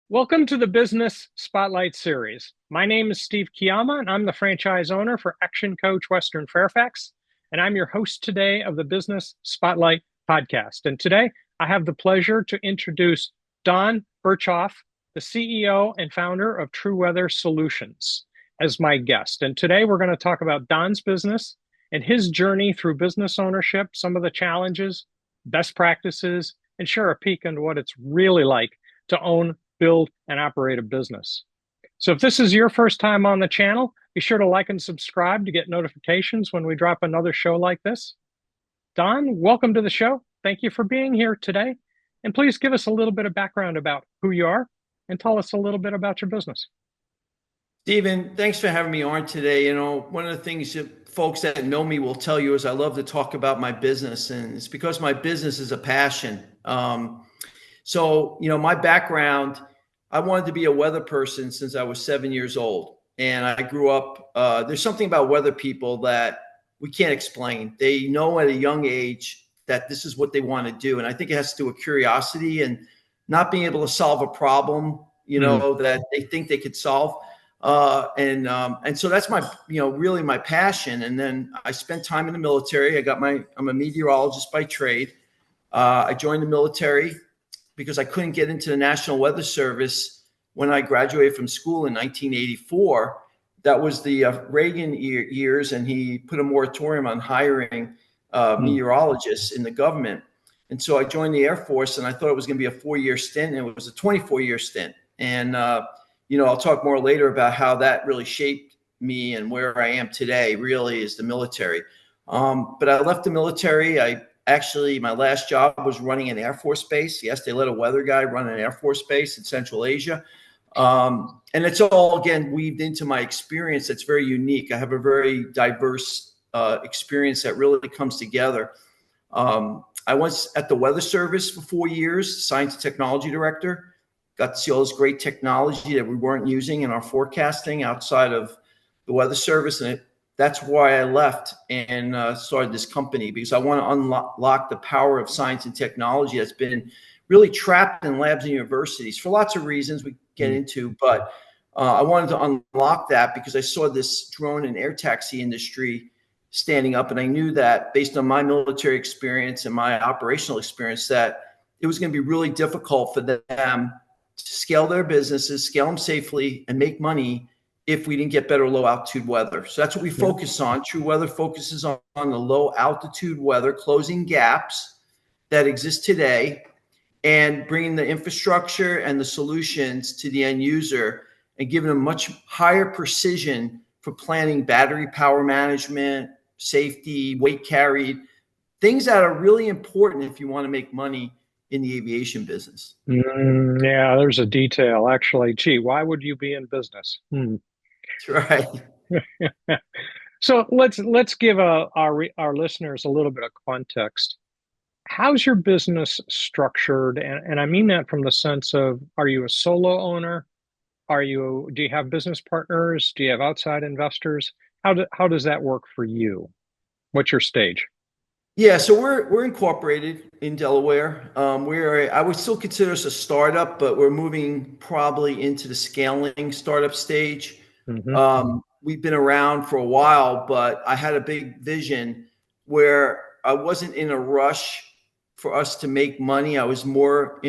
Welcome to the Business Spotlight Series. My name is Steve Kiyama, and I'm the franchise owner for Action Coach Western Fairfax. And I'm your host today of the Business Spotlight podcast. And today I have the pleasure to introduce Don Berchoff, the CEO and founder of True Weather Solutions, as my guest. And today we're going to talk about Don's business and his journey through business ownership, some of the challenges, best practices, and share a peek into what it's really like to own, build, and operate a business. So if this is your first time on the channel, be sure to like and subscribe to get notifications when we drop another show like this. Don, welcome to the show. Thank you for being here today. And please give us a little bit of background about who you are and tell us a little bit about your business. Stephen, thanks for having me on today. One of the things that folks that know me will tell you is I love to talk about my business, and it's because my business is a passion. My background, I wanted to be a weather person since I was 7 years old. And I grew up, there's something about weather people that we can't explain. They know at a young age that this is what they want to do. And I think it has to do with curiosity and not being able to solve a problem, that they think they could solve. And so that's my, really my passion. And then I spent time in the military. I'm a meteorologist by trade. I joined the military because I couldn't get into the National Weather Service when I graduated from school in 1984. That was the Reagan years, and he put a moratorium on hiring meteorologists in the government. And so I joined the Air Force, and I thought it was going to be a 4-year stint, and it was a 24-year stint. And, I'll talk more later about how that really shaped me, and where I am today really is the military. But I left the military. Actually, my last job was running an Air Force base. Yes, they let a weather guy run an Air Force base in Central Asia. And it's all, again, weaved into my experience that's very unique. I have a very diverse experience that really comes together. I was at the Weather Service for 4 years, science and technology director. Got to see all this great technology that we weren't using in our forecasting outside of the Weather Service. And that's why I left and started this company, because I want to unlock the power of science and technology that's been really trapped in labs and universities for lots of reasons we get into. But I wanted to unlock that because I saw this drone and air taxi industry standing up. And I knew that based on my military experience and my operational experience, that it was going to be really difficult for them to scale their businesses, scale them safely, and make money if we didn't get better low altitude weather. So that's what we focus on. True Weather focuses on the low altitude weather, closing gaps that exist today, and bringing the infrastructure and the solutions to the end user and giving them much higher precision for planning battery power management, safety, weight carried, things that are really important if you want to make money in the aviation business. Yeah, there's a detail. Actually, gee, why would you be in business? Right. So let's give our listeners a little bit of context. How's your business structured? And I mean that from the sense of, are you a solo owner? Do you have business partners? Do you have outside investors? How does that work for you? What's your stage? Yeah, so we're incorporated in Delaware. I would still consider us a startup, but we're moving probably into the scaling startup stage. We've been around for a while, but I had a big vision where I wasn't in a rush for us to make money. I was more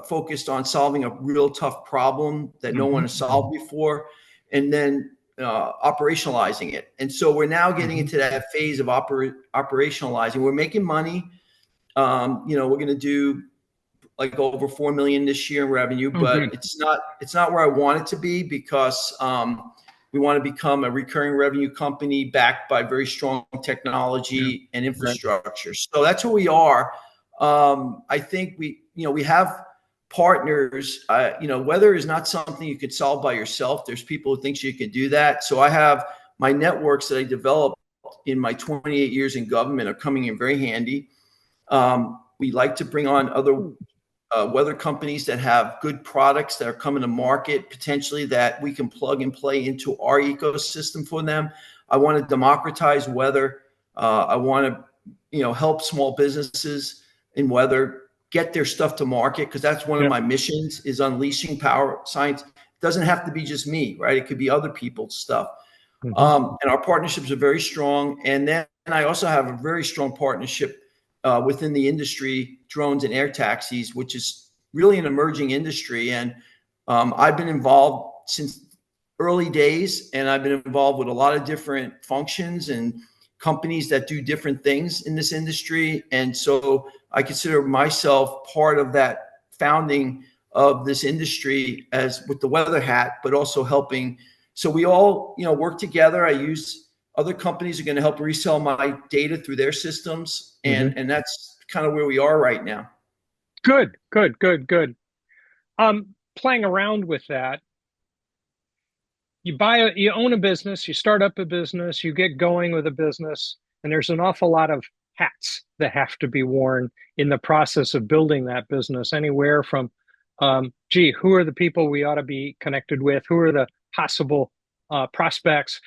focused on solving a real tough problem that no one has solved before, and then operationalizing it. And so we're now getting into that phase of operationalizing. We're making money. We're going to do like over 4 million this year in revenue, but it's not where I want it to be, because we want to become a recurring revenue company backed by very strong technology and infrastructure. So that's who we are. I think we have partners. Weather is not something you could solve by yourself. There's people who think you could do that. So I have my networks that I developed in my 28 years in government are coming in very handy. We like to bring on other weather companies that have good products that are coming to market, potentially that we can plug and play into our ecosystem for them. I want to democratize weather. I want to, help small businesses in weather get their stuff to market, because that's one of my missions, is unleashing power science. It doesn't have to be just me, right? It could be other people's stuff. And our partnerships are very strong. And then I also have a very strong partnership within the industry, drones and air taxis, which is really an emerging industry. And I've been involved since early days, and I've been involved with a lot of different functions and companies that do different things in this industry. And so I consider myself part of that founding of this industry, as with the weather hat, but also helping. So we all, work together. I use other companies are going to help resell my data through their systems. And that's kind of where we are right now. Good. Playing around with that, you own a business, you start up a business, you get going with a business, and there's an awful lot of hats that have to be worn in the process of building that business. Anywhere from, who are the people we ought to be connected with? Who are the possible prospects?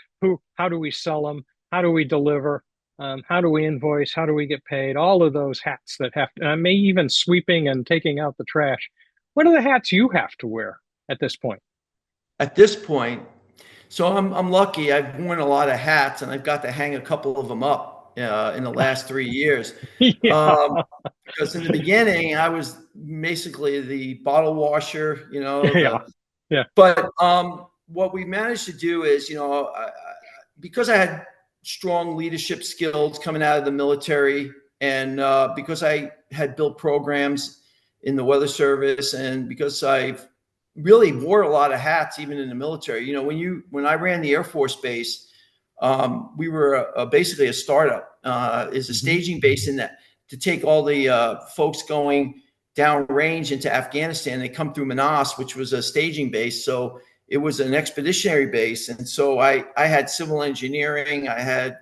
How do we sell them? How do we deliver? How do we invoice? How do we get paid? All of those hats that have to, maybe even sweeping and taking out the trash. What are the hats you have to wear at this point? At this point, so I'm lucky. I've worn a lot of hats, and I've got to hang a couple of them up in the last 3 years. Because in the beginning, I was basically the bottle washer, But what we managed to do is, because I had strong leadership skills coming out of the military, and because I had built programs in the weather service, and because I've really wore a lot of hats even in the military. When I ran the Air Force base, we were basically a startup. Is a staging base in that to take all the folks going downrange into Afghanistan. They come through Manas, which was a staging base. So it was an expeditionary base. And so I had civil engineering, I had,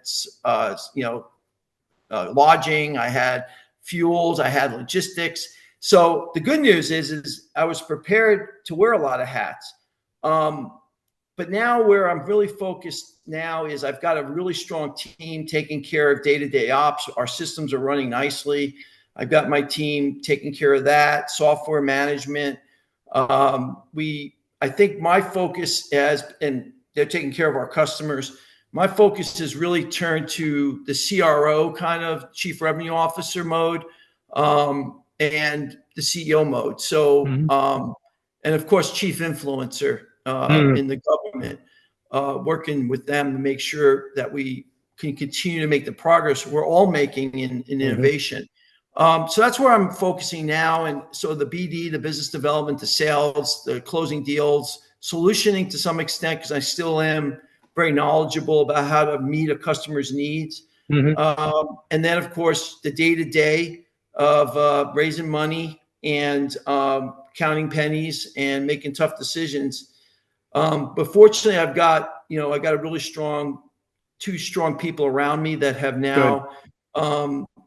lodging, I had fuels, I had logistics. So the good news is I was prepared to wear a lot of hats. But now where I'm really focused now is I've got a really strong team taking care of day-to-day ops. Our systems are running nicely. I've got my team taking care of that, software management. I think my focus and they're taking care of our customers. My focus has really turned to the CRO kind of chief revenue officer mode, and the CEO mode. So, and of course, chief influencer in the government, working with them to make sure that we can continue to make the progress we're all making in innovation. So that's where I'm focusing now. And so the BD, the business development, the sales, the closing deals, solutioning to some extent, because I still am very knowledgeable about how to meet a customer's needs. And then, of course, the day-to-day of raising money and counting pennies and making tough decisions. But fortunately, I've got a really two strong people around me that have now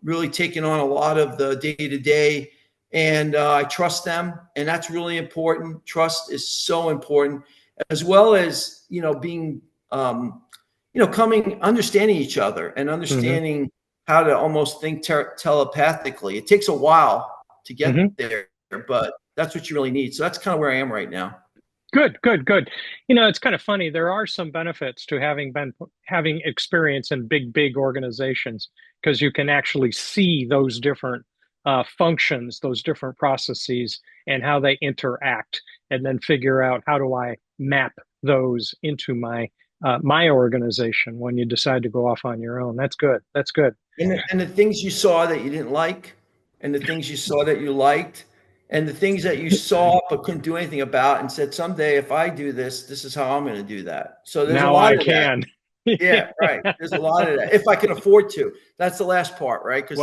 really taken on a lot of the day-to-day, and I trust them, and that's really important. Trust is so important, as well as being understanding each other and understanding how to almost think telepathically. It takes a while to get there, but that's what you really need. So that's kind of where I am right now. Good. It's kind of funny. There are some benefits to having experience in big organizations, because you can actually see those different functions, those different processes, and how they interact, and then figure out, how do I map those into my organization when you decide to go off on your own. That's good. And the things you saw that you didn't like, and the things you saw that you liked, and the things that you saw but couldn't do anything about, and said, someday if I do this, this is how I'm going to do that. So there's now a lot I of can. That. Yeah, right. There's a lot of that. If I can afford to. That's the last part, right? Because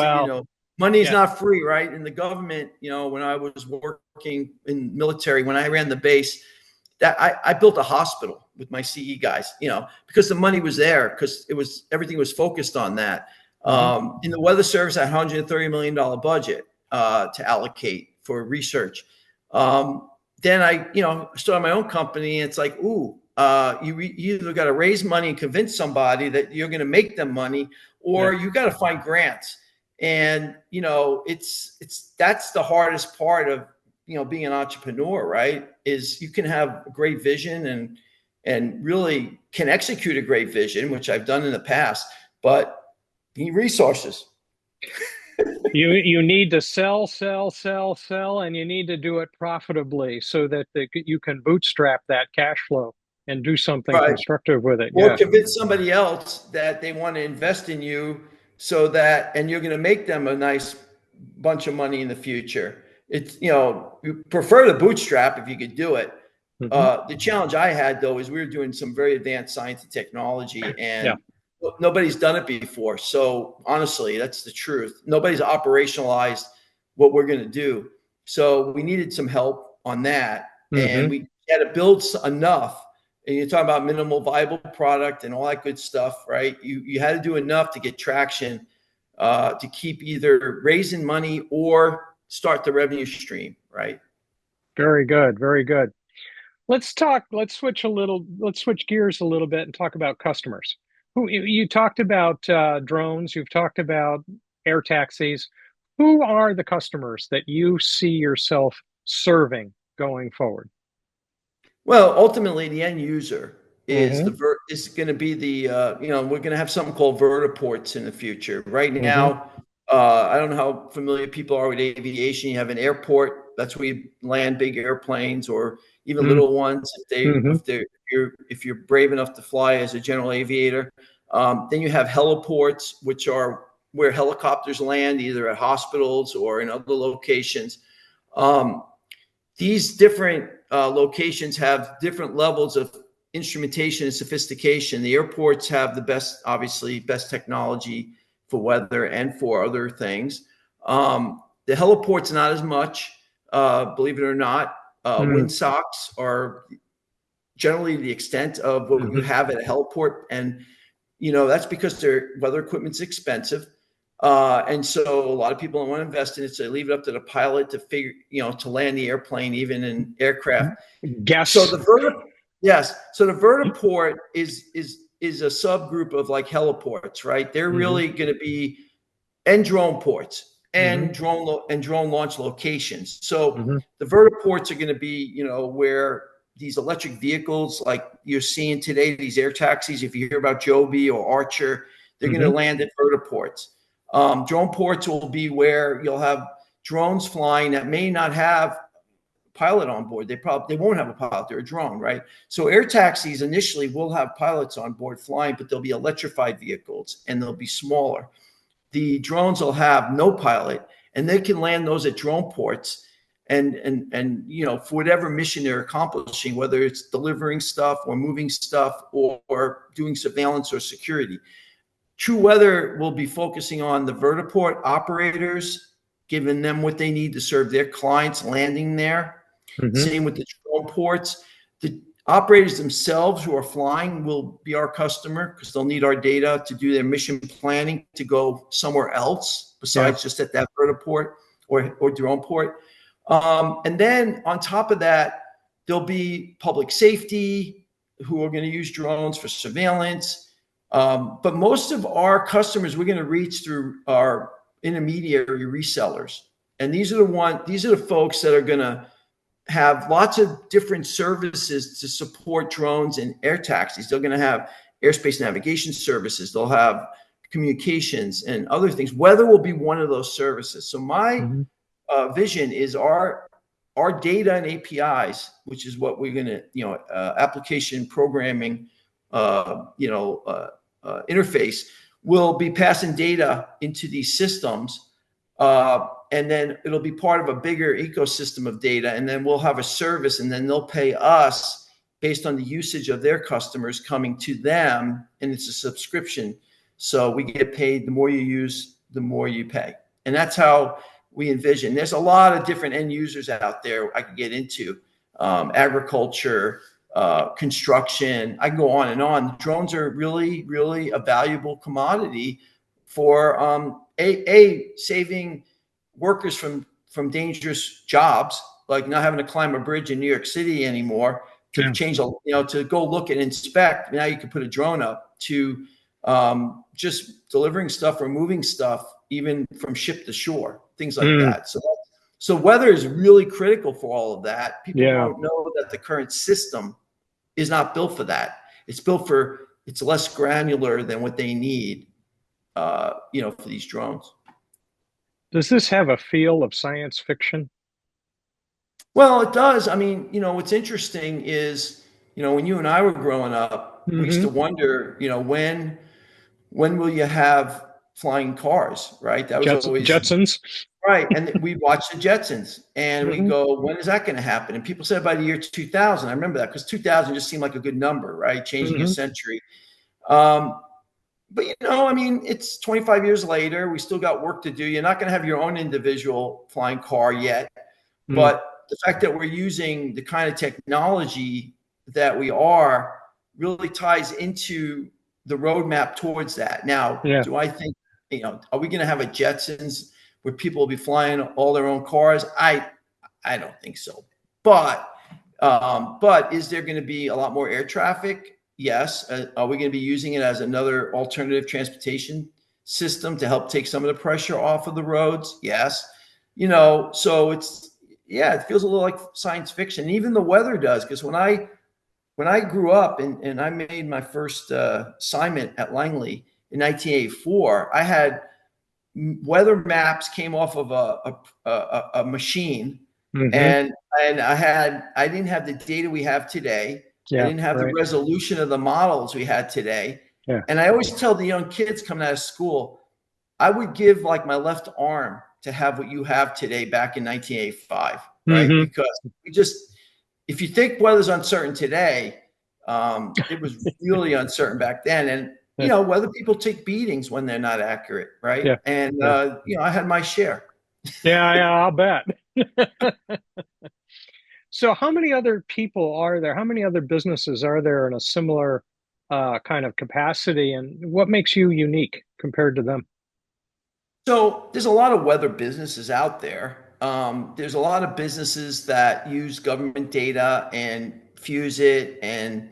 money is not free, right? In the government, when I was working in military, when I ran the base, that I built a hospital with my CE guys, because the money was there, because everything was focused on that. In the weather service, I had $130 million budget to allocate for research. Then I, started my own company, and it's like, you either got to raise money and convince somebody that you're going to make them money, or you got to find grants. And, that's the hardest part of, being an entrepreneur, right? Is you can have a great vision and really can execute a great vision, which I've done in the past, but you need resources. You need to sell, sell, sell, sell, and you need to do it profitably so that you can bootstrap that cash flow and do something Right. constructive with it. Or Yeah. convince somebody else that they want to invest in you and you're going to make them a nice bunch of money in the future. It's, you prefer to bootstrap if you could do it. Hmm. The challenge I had though is we were doing some very advanced science and technology, Yeah. and nobody's done it before. So honestly, that's the truth. Nobody's operationalized what we're going to do. So we needed some help on that, and Hmm. we had to build enough. And you're talking about minimal viable product and all that good stuff, right? You had to do enough to get traction, to keep either raising money or start the revenue stream, right? Very good. Very good. Let's switch gears a little bit and talk about customers. Who you talked about drones, you've talked about air taxis. Who are the customers that you see yourself serving going forward? Well, ultimately, the end user is Hmm. is going to be we're going to have something called vertiports in the future. Right Hmm. now, I don't know how familiar people are with aviation. You have an airport. That's where you land big airplanes or even little ones Hmm. if you're brave enough to fly as a general aviator. Then you have heliports, which are where helicopters land either at hospitals or in other locations. Um, these different locations have different levels of instrumentation and sophistication. The airports have the best, obviously, best technology for weather and for other things. The heliports, not as much, believe it or not. Hmm. Windsocks are generally the extent of what you Hmm. have at a heliport. And, that's because their weather equipment's expensive. And so a lot of people don't want to invest in it. So they leave it up to the pilot to figure, to land the airplane, even in aircraft. So Guess. yes. So the vertiport is a subgroup of like heliports, right? They're Hmm. really going to be and drone ports Hmm. and drone launch locations. So Hmm. the vertiports are going to be, where these electric vehicles like you're seeing today, these air taxis, if you hear about Joby or Archer, they're going to Hmm. land at vertiports. Drone ports will be where you'll have drones flying that may not have pilot on board. They won't have a pilot. They're a drone, right? So air taxis initially will have pilots on board flying, but they'll be electrified vehicles and they'll be smaller. The drones will have no pilot, and they can land those at drone ports. And for whatever mission they're accomplishing, whether it's delivering stuff or moving stuff or doing surveillance or security. True Weather will be focusing on the vertiport operators, giving them what they need to serve their clients landing there. Hmm. Same with the drone ports. The operators themselves who are flying will be our customer because they'll need our data to do their mission planning to go somewhere else Yeah. besides just at that vertiport or drone port. And then on top of that, there'll be public safety who are going to use drones for surveillance. But most of our customers we're going to reach through our intermediary resellers. And these are the folks that are going to have lots of different services to support drones and air taxis. They're going to have airspace navigation services. They'll have communications and other things. Weather will be one of those services. So my Hmm. vision is our data and APIs, which is what we're going to, application programming, interface, will be passing data into these systems. And then it'll be part of a bigger ecosystem of data. And then we'll have a service, and then they'll pay us based on the usage of their customers coming to them. And it's a subscription. So we get paid the more you use, the more you pay. And that's how we envision. There's a lot of different end users out there I could get into, agriculture, construction. I can go on and on. Drones are really, really a valuable commodity for saving workers from dangerous jobs, like not having to climb a bridge in New York City anymore to Yeah. change, to go look and inspect. Now you can put a drone up to just delivering stuff or moving stuff even from ship to shore, things like Mm, that. So weather is really critical for all of that. People yeah. don't know that the current system is not built for that. It's built for, it's less granular than what they need, for these drones. Does this have a feel of science fiction? Well, it does. I mean, what's interesting is, when you and I were growing up, we used Hmm. to wonder, when will you have flying cars, right? That was always Jetsons. right. And we watched the Jetsons and we Hmm. go, when is that going to happen? And people said by the year 2000. I remember that because 2000 just seemed like a good number, right? Changing a Hmm. century. Um, but I mean, it's 25 years later. We still got work to do. You're not going to have your own individual flying car yet. Mm, But the fact that we're using the kind of technology that we are really ties into the roadmap towards that. Now, yeah. do I think, are we going to have a Jetsons where people will be flying all their own cars? I don't think so. But is there going to be a lot more air traffic? Yes. Are we going to be using it as another alternative transportation system to help take some of the pressure off of the roads? Yes. So it feels a little like science fiction. And even the weather does, because when I grew up and I made my first assignment at Langley in 1984, I had weather maps came off of a machine, Hmm. and I didn't have the data we have today. I Yeah. didn't have the Right. resolution of the models we had today. Yeah. And I always tell the young kids coming out of school, I would give like my left arm to have what you have today back in 1985, right? Hmm. Because if you think weather's uncertain today, it was really uncertain back then. And, Yeah. whether people take beatings when they're not accurate, right? Yeah. And, Yeah. I had my share. Yeah. Yeah. I'll bet. So, how many other people are there? How many other businesses are there in a similar kind of capacity? And what makes you unique compared to them? So there's a lot of weather businesses out there. There's a lot of businesses that use government data and fuse it and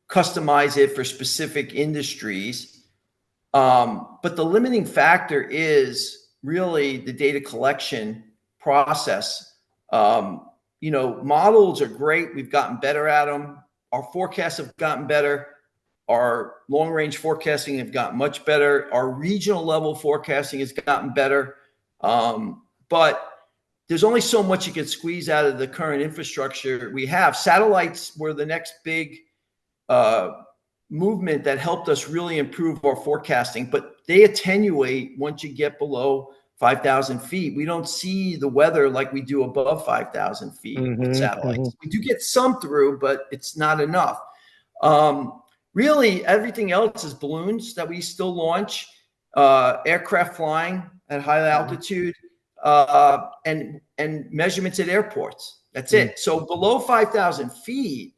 customize it for specific industries. But the limiting factor is really the data collection process. Models are great. We've gotten better at them. Our forecasts have gotten better. Our long range forecasting have gotten much better. Our regional level forecasting has gotten better. But there's only so much you can squeeze out of the current infrastructure we have. Satellites were the next big uh, movement that helped us really improve our forecasting, but they attenuate once you get below 5,000 feet. We don't see the weather like we do above 5,000 feet with Hmm. Hmm. satellites. We do get some through, but it's not enough. Um, Really, everything else is balloons that we still launch, aircraft flying at high altitude, and measurements at airports. That's Hmm. it. So below 5,000 feet,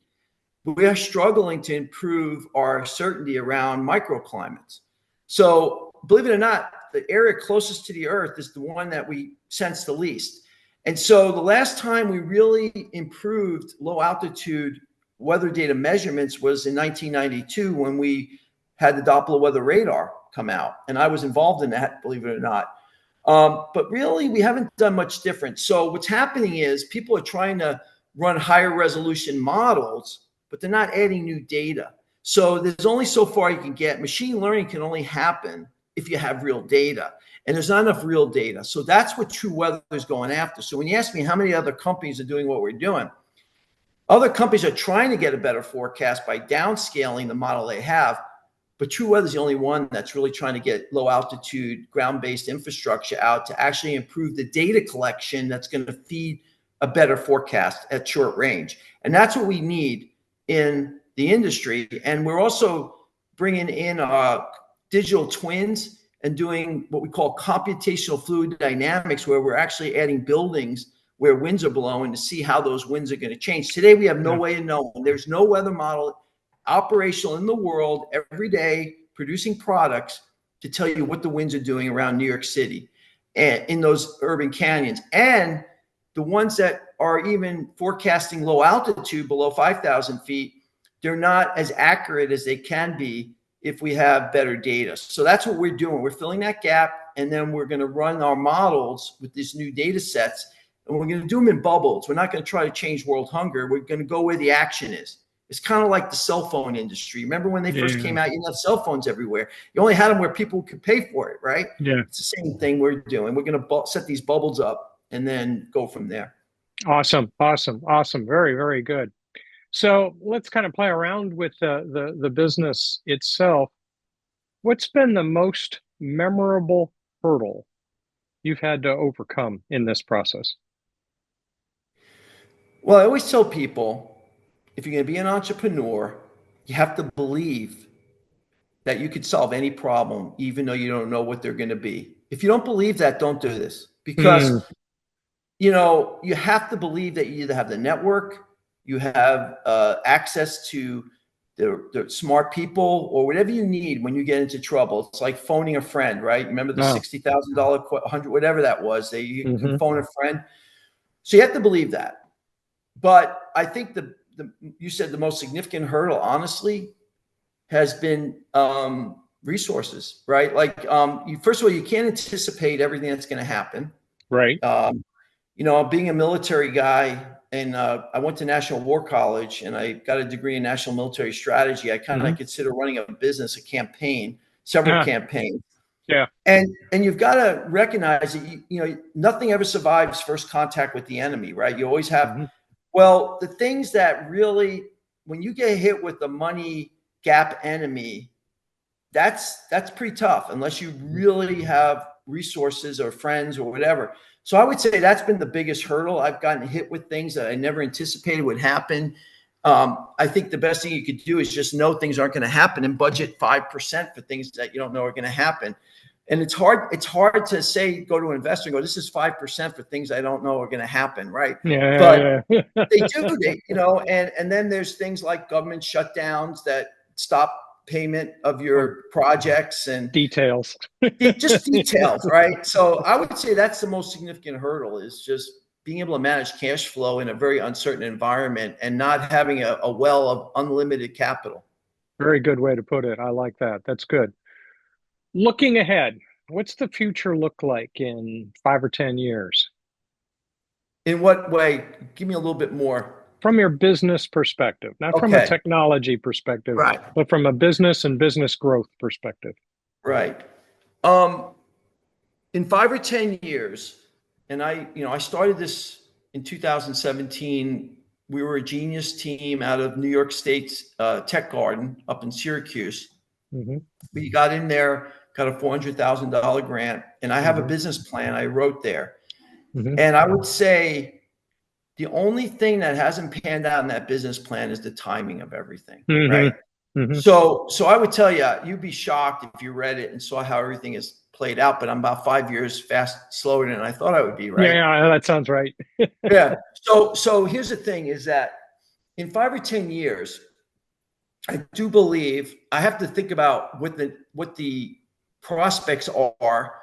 we are struggling to improve our certainty around microclimates. So believe it or not, the area closest to the Earth is the one that we sense the least. And so the last time we really improved low altitude weather data measurements was in 1992 when we had the Doppler weather radar come out. And I was involved in that, believe it or not. But really, we haven't done much different. So what's happening is people are trying to run higher resolution models, but they're not adding new data. So there's only so far you can get. Machine learning can only happen if you have real data. And there's not enough real data. So that's what True Weather is going after. So when you ask me how many other companies are doing what we're doing, other companies are trying to get a better forecast by downscaling the model they have, but True Weather is the only one that's really trying to get low altitude ground-based infrastructure out to actually improve the data collection that's going to feed a better forecast at short range. And that's what we need in the industry. And we're also bringing in digital twins and doing what we call computational fluid dynamics, where we're actually adding buildings where winds are blowing to see how those winds are going to change. Today, we have no Yeah. way of knowing. There's no weather model operational in the world every day producing products to tell you what the winds are doing around New York City and in those urban canyons. And the ones that are even forecasting low altitude below 5,000 feet, they're not as accurate as they can be if we have better data. So that's what we're doing. We're filling that gap. and then we're going to run our models with these new data sets, and we're going to do them in bubbles. We're not going to try to change world hunger. We're going to go where the action is. It's kind of like the cell phone industry. Remember when they first came out, you didn't have cell phones everywhere. You only had them where people could pay for it, right? Yeah. It's the same thing we're doing. We're going to set these bubbles up and then go from there. Awesome. Awesome. Awesome. Very, very good. So let's kind of play around with the business itself. What's been the most memorable hurdle you've had to overcome in this process? Well, I always tell people, if you're going to be an entrepreneur, you have to believe that you could solve any problem, even though you don't know what they're going to be. If you don't believe that, don't do this, because Mm, you have to believe that you either have the network, you have access to the smart people, or whatever you need when you get into trouble. It's like phoning a friend, right? Remember the no. $60,000, 100, whatever that was. You can Hmm. phone a friend. So you have to believe that. But I think you said the most significant hurdle, honestly, has been resources, right? Like, first of all, you can't anticipate everything that's going to happen. Right. Being a military guy, and I went to National War College, and I got a degree in national military strategy. I kind Hmm. of consider running a business a campaign, several Ah, campaigns, yeah. and you've got to recognize that nothing ever survives first contact with the enemy, right? You always have. Hmm. Well, the things that really, when you get hit with the money gap enemy, that's pretty tough unless you really have resources or friends or whatever. So I would say that's been the biggest hurdle. I've gotten hit with things that I never anticipated would happen. I think the best thing you could do is just know things aren't going to happen and budget 5% for things that you don't know are going to happen. And it's hard to say, go to an investor and go, this is 5% for things I don't know are going to happen, right? But Yeah. Yeah. they do, and then there's things like government shutdowns that stop payment of Or your projects, and details. just details, right? So I would say that's the most significant hurdle, is just being able to manage cash flow in a very uncertain environment and not having a well of unlimited capital. Very good way to put it. I like that. That's good. Looking ahead, what's the future look like in 5 or 10 years? In what way? Give me a little bit more. From your business perspective, not from a Okay. technology perspective, Right. but from a business and business growth perspective. Right. Um, in 5 or 10 years, and I started this in 2017. We were a genius team out of New York State's Tech Garden up in Syracuse. Hmm. We got in there, got a $400,000 grant, and I have a Hmm. business plan I wrote there. Hmm. And I would say the only thing that hasn't panned out in that business plan is the timing of everything, Hmm. right? Hmm. So I would tell you, you'd be shocked if you read it and saw how everything is played out. But I'm about 5 years slower than I thought I would be, Yeah, right? yeah, that sounds right. Yeah. So here's the thing: is that in 5 or 10 years, I do believe I have to think about what the prospects are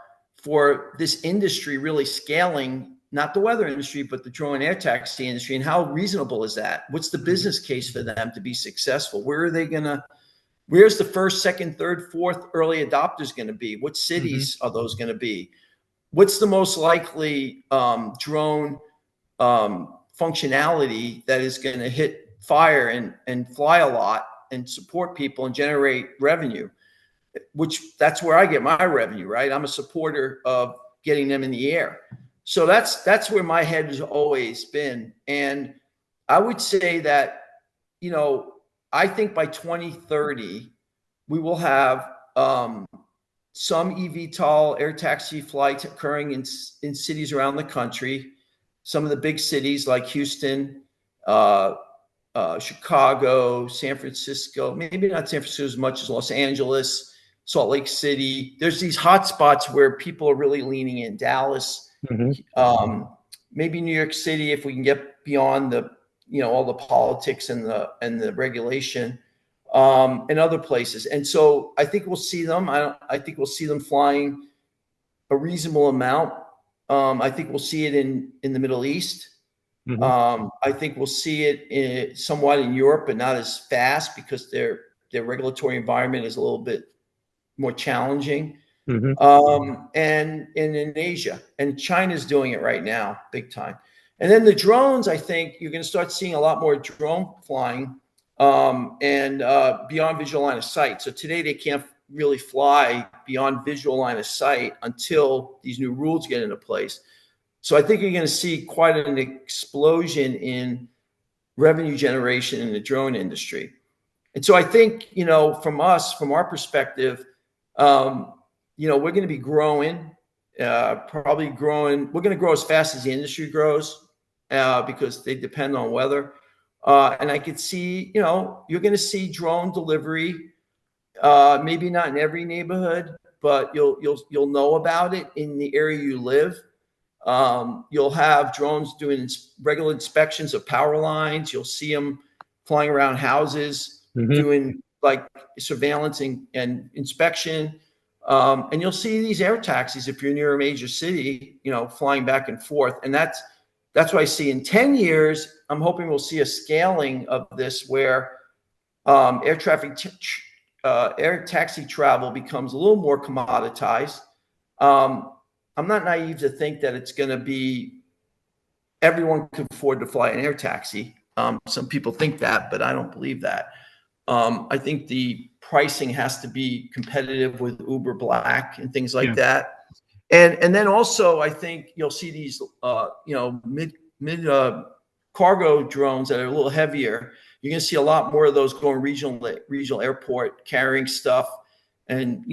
for this industry really scaling, not the weather industry, but the drone air taxi industry, and how reasonable is that? What's the Hmm. business case for them to be successful? Where's the first, second, third, fourth early adopters going to be? What Hmm. cities are those going to be? What's the most likely drone functionality that is going to hit fire and fly a lot and support people and generate revenue? Which that's where I get my revenue, right? I'm a supporter of getting them in the air. So that's where my head has always been. And I would say that, I think by 2030, we will have some eVTOL air taxi flights occurring in cities around the country. Some of the big cities like Houston, uh, Chicago, San Francisco, maybe not San Francisco as much as Los Angeles, Salt Lake City. There's these hot spots where people are really leaning in. Dallas, Hmm. um, maybe New York City, if we can get beyond all the politics and the regulation, and other places. And so I think we'll see them. I think we'll see them flying a reasonable amount. I think we'll see it in the Middle East. Hmm. I think we'll see it somewhat in Europe, but not as fast because their regulatory environment is a little bit more challenging. Hmm. and in Asia, and China's doing it right now, big time. And then the drones, I think you're going to start seeing a lot more drone flying and beyond visual line of sight. So today they can't really fly beyond visual line of sight until these new rules get into place. So I think you're going to see quite an explosion in revenue generation in the drone industry. And so I think, from our perspective, we're going to be growing, probably growing. We're going to grow as fast as the industry grows because they depend on weather. And I could see, you're going to see drone delivery, maybe not in every neighborhood, but you'll know about it in the area you live. You'll have drones doing regular inspections of power lines. You'll see them flying around houses, Hmm. doing like surveillance and inspection. And you'll see these air taxis if you're near a major city, flying back and forth. And that's what I see in 10 years. I'm hoping we'll see a scaling of this where air taxi travel becomes a little more commoditized. I'm not naive to think that it's going to be everyone can afford to fly an air taxi. Some people think that, but I don't believe that. I think the pricing has to be competitive with Uber Black and things like Yeah. that. And then also, I think you'll see these, mid cargo drones that are a little heavier. You're going to see a lot more of those going regional airport, carrying stuff, and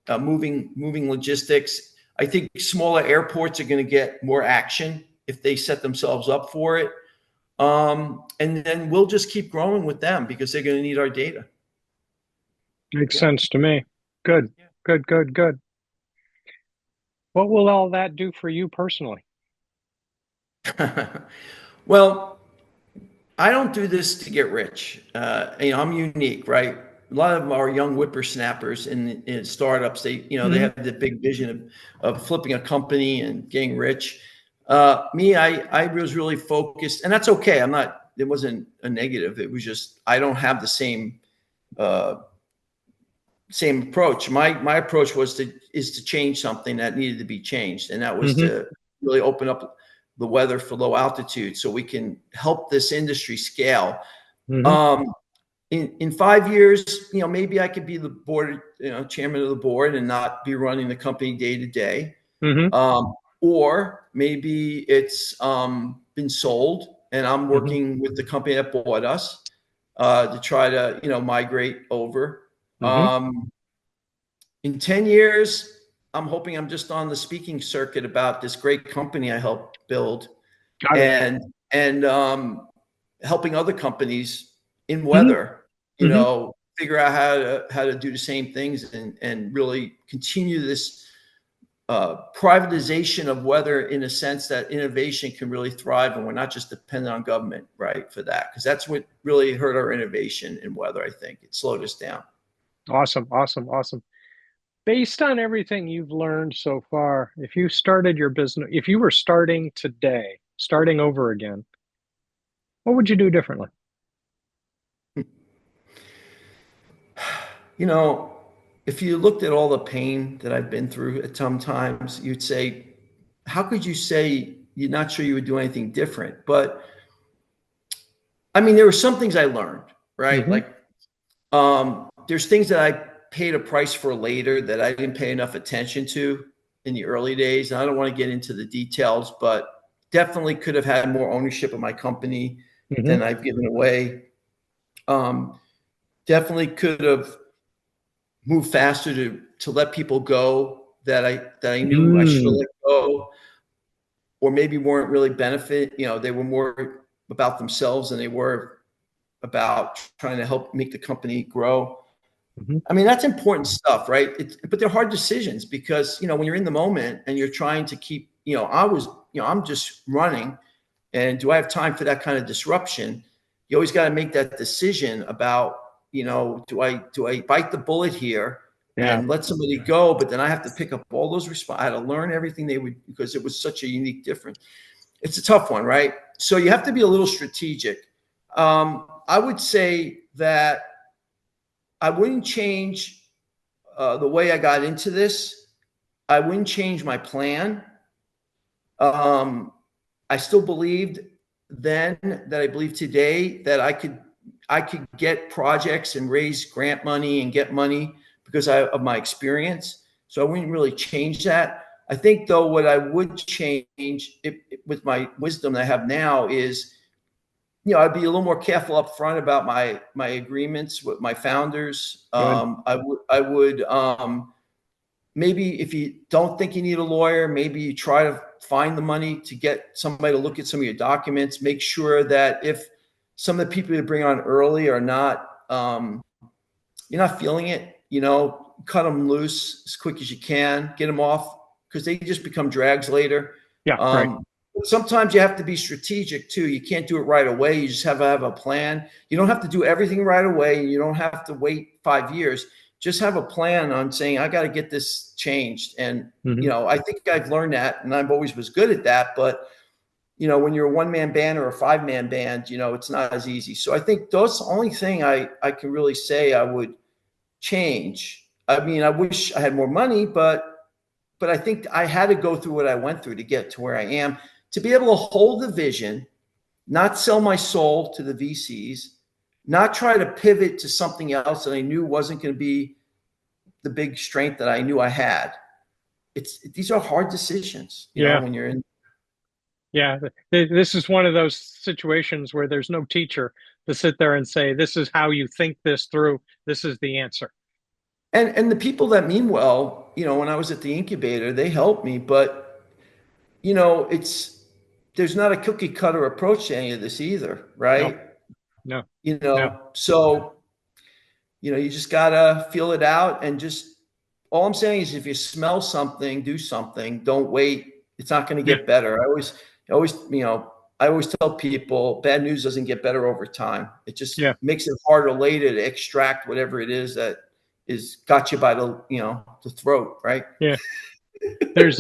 moving logistics. I think smaller airports are going to get more action if they set themselves up for it. And then we'll just keep growing with them because they're going to need our data. Makes Yeah. sense to me. Good, good, good, good. What will all that do for you personally? Well, I don't do this to get rich. I'm unique, right? A lot of them are young whippersnappers in startups. They Hmm. have the big vision of flipping a company and getting rich. Me, I was really focused, and that's okay. It wasn't a negative. It was just, I don't have the uh, same approach. My approach is to change something that needed to be changed, and that was Hmm. to really open up the weather for low altitude so we can help this industry scale. Hmm. Um, in 5 years, maybe I could be the board, chairman of the board and not be running the company day to day. Hmm. Or maybe it's been sold and I'm Hmm. working with the company that bought us to try to, migrate over. Hmm. Um, in 10 years, I'm hoping I'm just on the speaking circuit about this great company I helped build Got it. and helping other companies in Hmm. weather, Hmm. figure out how to do the same things and really continue this privatization of weather in a sense that innovation can really thrive and we're not just dependent on government, right, for that. Because that's what really hurt our innovation in weather, I think. It slowed us down. Awesome, awesome, awesome. Based on everything you've learned so far, if you started your business, if you were starting today, starting over again, what would you do differently? You know, if you looked at all the pain that I've been through at some times, you'd say, how could you say you're not sure you would do anything different? But I mean, there were some things I learned, right? Hmm. Like, there's things that I paid a price for later that I didn't pay enough attention to in the early days. And I don't want to get into the details, but definitely could have had more ownership of my company Hmm. than I've given away. Um, Definitely could have moved faster to let people go that I knew I should have Mm. let go, or maybe weren't really benefit. They were more about themselves than they were about trying to help make the company grow. Hmm. I mean, that's important stuff, right? But they're hard decisions because, when you're in the moment and you're trying to keep, I'm just running, and do I have time for that kind of disruption? You always got to make that decision about, do I bite the bullet here Yeah. and let somebody go? But then I have to pick up all those I had to learn everything they would, because it was such a unique difference. It's a tough one, right? So you have to be a little strategic. I would say that I wouldn't change the way I got into this. I wouldn't change my plan. I still believed then that I believe today that I could get projects and raise grant money and get money because of my experience. So I wouldn't really change that. I think though what I would change with my wisdom that I have now is, I'd be a little more careful up front about my agreements with my founders. Good. I would maybe if you don't think you need a lawyer, maybe you try to find the money to get somebody to look at some of your documents. Make sure that if some of the people you bring on early are not, you're not feeling it, cut them loose as quick as you can, get them off because they just become drags later. Yeah, right. But sometimes you have to be strategic too. You can't do it right away. You just have to have a plan. You don't have to do everything right away. You don't have to wait 5 years. Just have a plan on saying, I got to get this changed. And, I think I've learned that, and I've always was good at that. But, when you're a one-man band or a five-man band, it's not as easy. So I think that's the only thing I can really say I would change. I mean, I wish I had more money, but I think I had to go through what I went through to get to where I am, to be able to hold the vision, not sell my soul to the VCs, not try to pivot to something else that I knew wasn't going to be the big strength that I knew I had. These are hard decisions, when you're in. Yeah. This is one of those situations where there's no teacher to sit there and say, this is how you think this through. This is the answer. And the people that mean well, when I was at the incubator, they helped me, but there's not a cookie cutter approach to any of this either, right? No. No. So, you just gotta feel it out, and just, all I'm saying is if you smell something, do something. Don't wait. It's not going to get better. I always tell people bad news doesn't get better over time. It just makes it harder later to extract whatever it is that is got you by the throat, right? Yeah. There's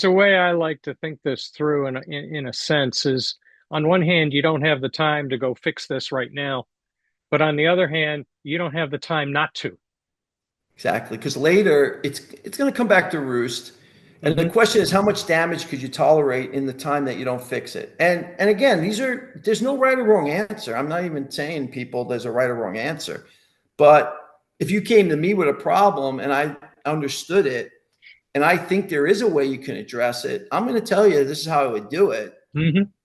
a way I like to think this through in a sense is, on one hand, you don't have the time to go fix this right now. But on the other hand, you don't have the time not to. Exactly. Because later it's going to come back to roost. And the question is, how much damage could you tolerate in the time that you don't fix it? And again, there's no right or wrong answer. I'm not even saying people there's a right or wrong answer. But if you came to me with a problem and I understood it, and I think there is a way you can address it, I'm going to tell you this is how I would do it.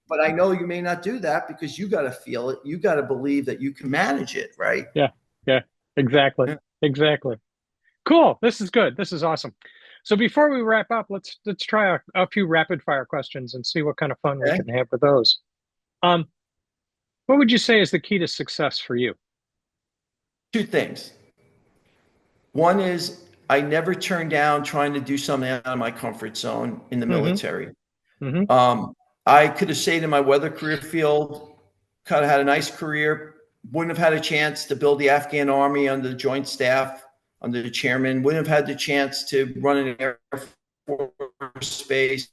But I know you may not do that because you got to feel it. You got to believe that you can manage it, right? Yeah, exactly. Yeah. Exactly. Cool. This is good. This is awesome. So before we wrap up, let's try a few rapid fire questions and see what kind of fun we can have with those. What would you say is the key to success for you? Two things. One is I never turned down trying to do something out of my comfort zone in the military. I could have stayed in my weather career field, kind of had a nice career, wouldn't have had a chance to build the Afghan army under the joint staff, under the chairman, wouldn't have had the chance to run an Air Force base,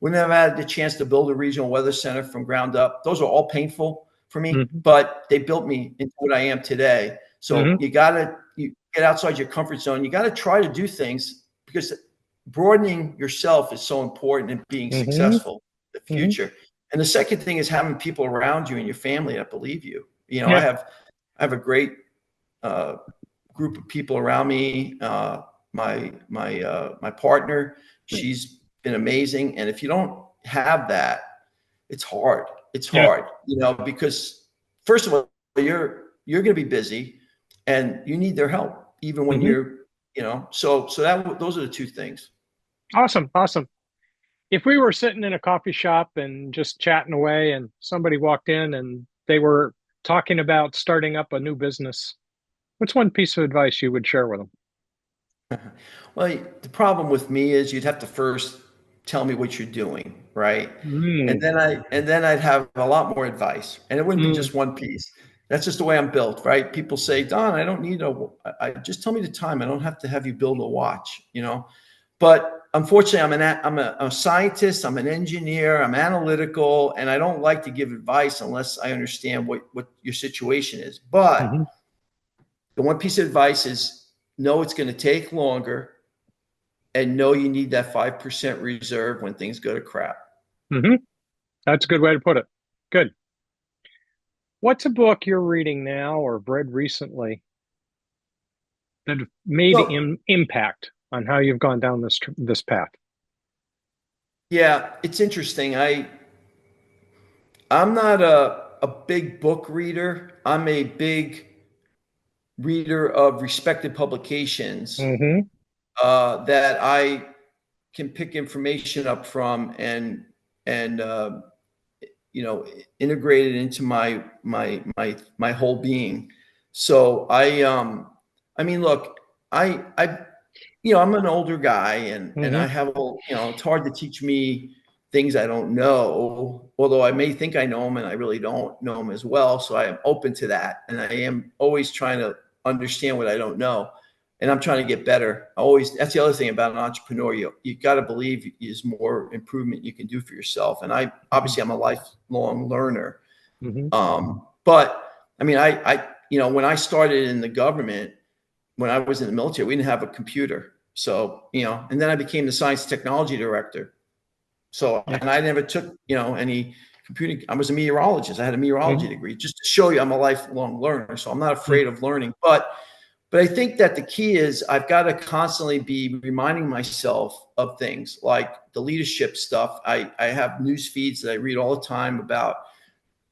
wouldn't have had the chance to build a regional weather center from ground up. Those are all painful for me, but they built me into what I am today. So you get outside your comfort zone. You got to try to do things, because broadening yourself is so important in being successful in the future. And the second thing is having people around you and your family that believe you. I have a great group of people around me. My partner, she's been amazing. And if you don't have that, it's hard. It's hard, because first of all, you're going to be busy and you need their help, even when you're, so those are the two things. Awesome. If we were sitting in a coffee shop and just chatting away and somebody walked in and they were talking about starting up a new business, what's one piece of advice you would share with them? Well, the problem with me is you'd have to first tell me what you're doing, right? And then I'd have a lot more advice, and it wouldn't be just one piece. That's just the way I'm built, right? People say, Don, I don't need I just tell me the time. I don't have to have you build a watch, But unfortunately, I'm a scientist. I'm an engineer. I'm analytical, and I don't like to give advice unless I understand what your situation is. But the one piece of advice is, know it's going to take longer. and know you need that 5% reserve when things go to crap. Hmm. That's a good way to put it. Good. What's a book you're reading now or read recently that have made So impact on how you've gone down this path? yeah, it's interesting. I'm not a big book reader. I'm a big reader of respected publications Hmm. that I can pick information up from and you know, integrate it into my whole being. So I mean, look, I you know, I'm an older guy and I Hmm. have a, you know, it's hard to teach me things I don't know, although I may think I know them and I really don't know them as well. So I am open to that. And I am always trying to understand what I don't know. And I'm trying to get better. Always, that's the other thing about an entrepreneur. You got to believe is more improvement you can do for yourself. And I, obviously I'm a lifelong learner. Hmm. But I mean, you know, when I started in the government, when I was in the military, we didn't have a computer. So, you know, and then I became the science technology director. So, Yeah. and I never took, you know, any computing. I was a meteorologist. I had a meteorology Hmm. degree just to show you I'm a lifelong learner. So I'm not Hmm. afraid of learning. But I think that the key is I've got to constantly be reminding myself of things like the leadership stuff. I have news feeds that I read all the time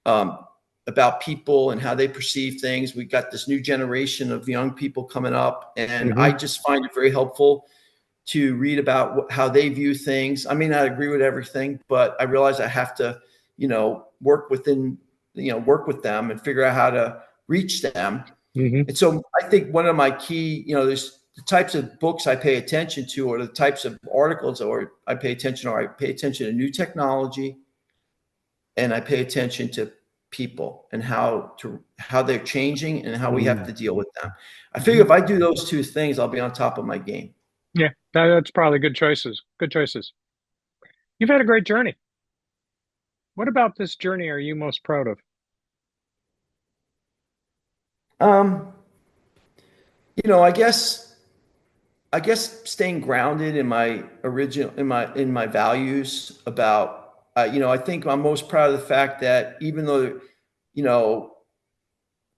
um, about people and how they perceive things. We got this new generation of young people coming up, and I Hmm. just find it very helpful to read about how they view things. I may not agree with everything, but I realize I have to, you know, work within, you know, work with them and figure out how to reach them. Hmm. And so I think one of my key, you know, there's the types of books I pay attention to, or the types of articles, or I pay attention, or I pay attention to new technology, and I pay attention to people and how they're changing and how we have Hmm. to deal with them. I figure Hmm. if I do those two things, I'll be on top of my game. Yeah, that's probably good choices. Good choices. You've had a great journey. What about this journey are you most proud of? Um, you know, I guess staying grounded in my original in my values about you know, I think I'm most proud of the fact that even though, you know,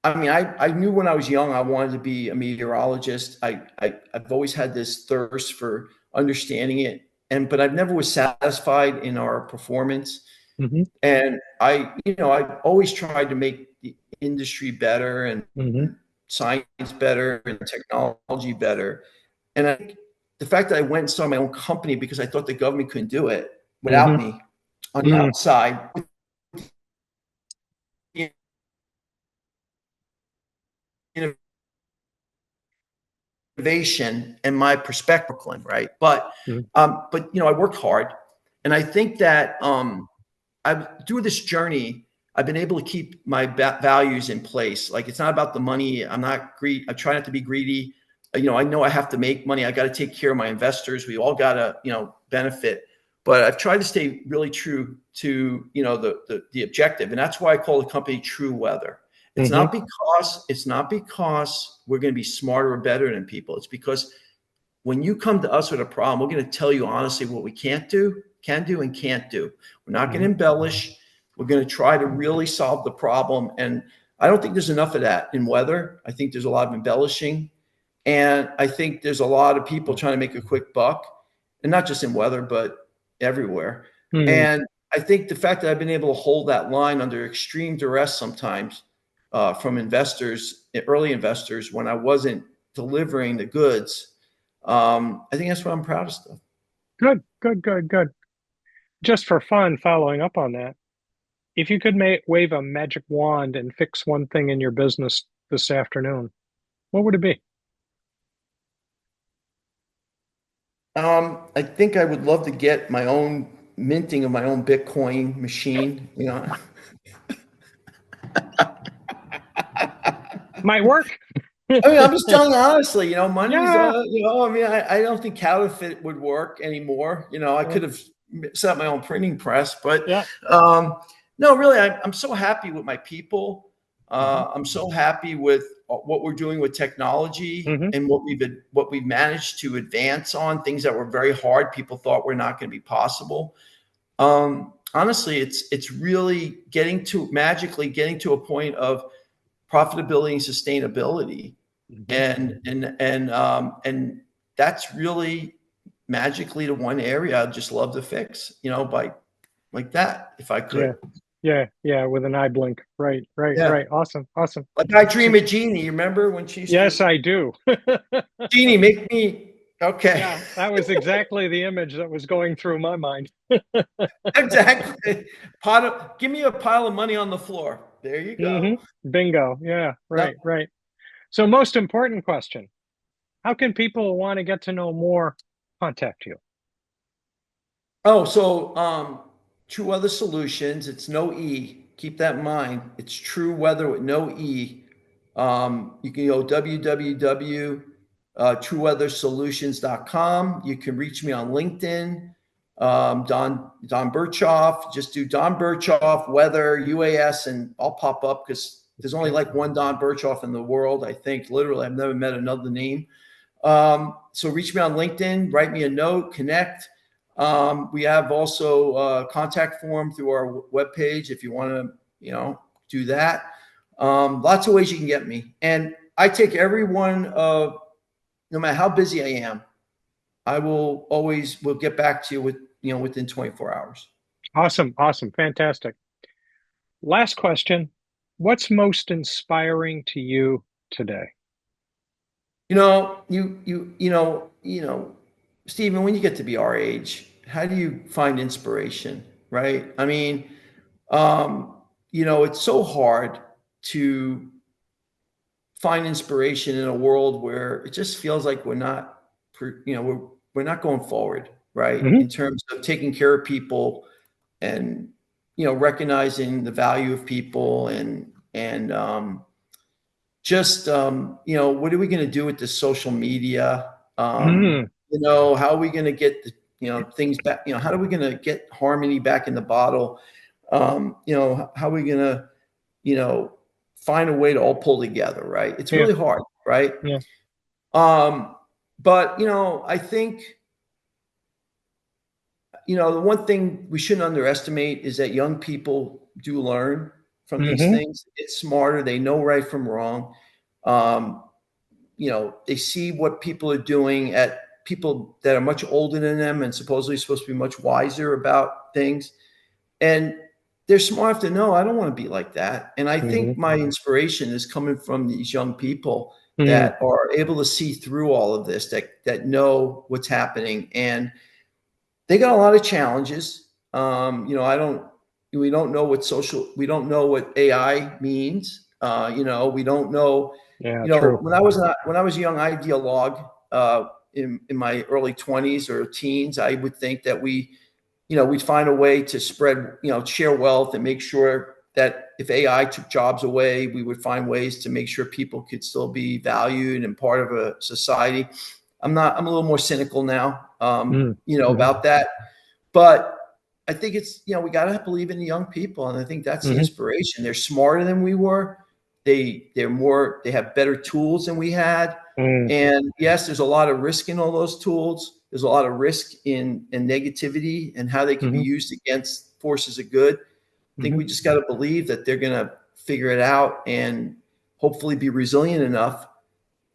I mean, I knew when I was young I wanted to be a meteorologist. I've always had this thirst for understanding it, and but I've never was satisfied in our performance. Hmm. And I, you know, I always tried to make the industry better and Hmm. science better and technology better. And I think the fact that I went and started my own company because I thought the government couldn't do it without Hmm. me on the Hmm. outside, innovation and my perspective, right? But you know, I worked hard, and I think that I've through this journey, I've been able to keep my values in place. Like it's not about the money. I'm not greedy. I try not to be greedy. You know I have to make money. I got to take care of my investors. We all got to, you know, benefit. But I've tried to stay really true to, you know, the objective, and that's why I call the company True Weather. Hmm. It's not because we're going to be smarter or better than people. It's because when you come to us with a problem, we're going to tell you honestly what we can do, and can't do. We're not going to Hmm. embellish. We're going to try to really solve the problem. And I don't think there's enough of that in weather. I think there's a lot of embellishing. And I think there's a lot of people trying to make a quick buck, and not just in weather, but everywhere. Hmm. And I think the fact that I've been able to hold that line under extreme duress sometimes from investors, early investors, when I wasn't delivering the goods, I think that's what I'm proudest of. Good, good, good, good. Just for fun, following up on that, if you could wave a magic wand and fix one thing in your business this afternoon, what would it be? I think I would love to get my own minting of my own Bitcoin machine. You know, Might work. I mean, I'm just telling you honestly. You know, money's. Yeah. You know, I mean, I don't think counterfeit would work anymore. You know, I Yeah. could have set up my own printing press, but Yeah. um, no, really, I'm so happy with my people. Mm-hmm. I'm so happy with what we're doing with technology Mm-hmm. and what we've managed to advance on things that were very hard. People thought were not going to be possible. Honestly, it's really magically getting to a point of profitability and sustainability, Mm-hmm. and that's really magically the one area I'd just love to fix, by like that if I Yeah. could. Yeah. With an eye blink. Yeah, Right. Awesome. Awesome. like I So, dream of Jeannie. You remember when she used yes, to, I do. Jeannie, make me okay. Yeah, that was exactly the image that was going through my mind. Exactly. Give me a pile of money on the floor. There you Hmm. go. Bingo. Yeah, Yep. right. So, most important question: how can people want to get to know more? Contact you. Oh, so True Weather Solutions. It's no E. Keep that in mind. It's True Weather with no E. You can go www. TrueWeatherSolutions.com. You can reach me on LinkedIn. Don Berchoff. Just do Don Berchoff Weather UAS, and I'll pop up because there's only Okay. like one Don Berchoff in the world. I think literally, I've never met another name. So reach me on LinkedIn, write me a note, connect. We have also a contact form through our webpage if you want to, do that. Lots of ways you can get me. And I take everyone of, no matter how busy I am, I will get back to you within 24 hours. Awesome. Fantastic. Last question: what's most inspiring to you today? Stephen, when you get to be our age, how do you find inspiration, right? I mean, it's so hard to find inspiration in a world where it just feels like we're not going forward, right? Hmm. In terms of taking care of people and recognizing the value of people and just what are we going to do with this social media? Mm, How are we going to get the things back? How are we going to get harmony back in the bottle? How are we going to you know find a way to all pull together? Right? It's yeah, really hard, right? yeah. Um, but I think the one thing we shouldn't underestimate is that young people do learn from these Hmm. things. It's smarter. They know right from wrong. Um, they see what people are doing at people that are much older than them and supposedly supposed to be much wiser about things. And they're smart enough to know I don't want to be like that. And I think Hmm. my inspiration is coming from these young people Hmm. that are able to see through all of this, that know what's happening. And they got a lot of challenges. We don't know we don't know what AI means. We don't know, Yeah, true. when I was a young ideologue, in my early 20s or teens, I would think that we'd find a way to spread, share wealth and make sure that if AI took jobs away, we would find ways to make sure people could still be valued and part of a society. I'm a little more cynical now, Mm. Hmm. about that. But I think it's, we got to believe in the young people. And I think that's the Hmm. inspiration. They're smarter than we were. They have better tools than we had. Mm. And yes, there's a lot of risk in all those tools. There's a lot of risk in negativity and how they can be Hmm. used against forces of good. I think Hmm. we just got to believe that they're going to figure it out and hopefully be resilient enough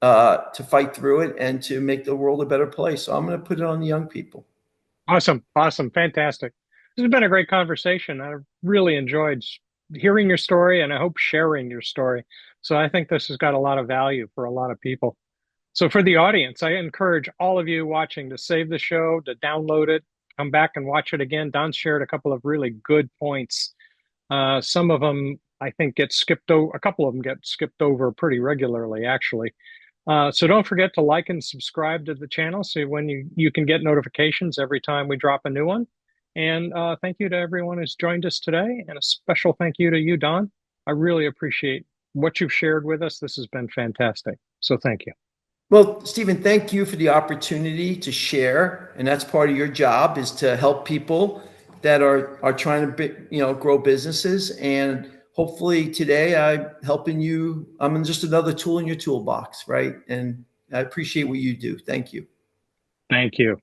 to fight through it and to make the world a better place. So I'm going to put it on the young people. Awesome. Fantastic. This has been a great conversation. I really enjoyed hearing your story and I hope sharing your story. So I think this has got a lot of value for a lot of people. So for the audience, I encourage all of you watching to save the show, to download it, come back and watch it again. Don shared a couple of really good points. Some of them I think get skipped over. A couple of them get skipped over pretty regularly, actually. So don't forget to like and subscribe to the channel so when you can get notifications every time we drop a new one. And thank you to everyone who's joined us today. And a special thank you to you, Don. I really appreciate what you've shared with us. This has been fantastic. So thank you. Well, Stephen, thank you for the opportunity to share, and that's part of your job is to help people that are trying to grow businesses. And hopefully today I'm helping you. I'm just another tool in your toolbox, right? And I appreciate what you do. Thank you. Thank you.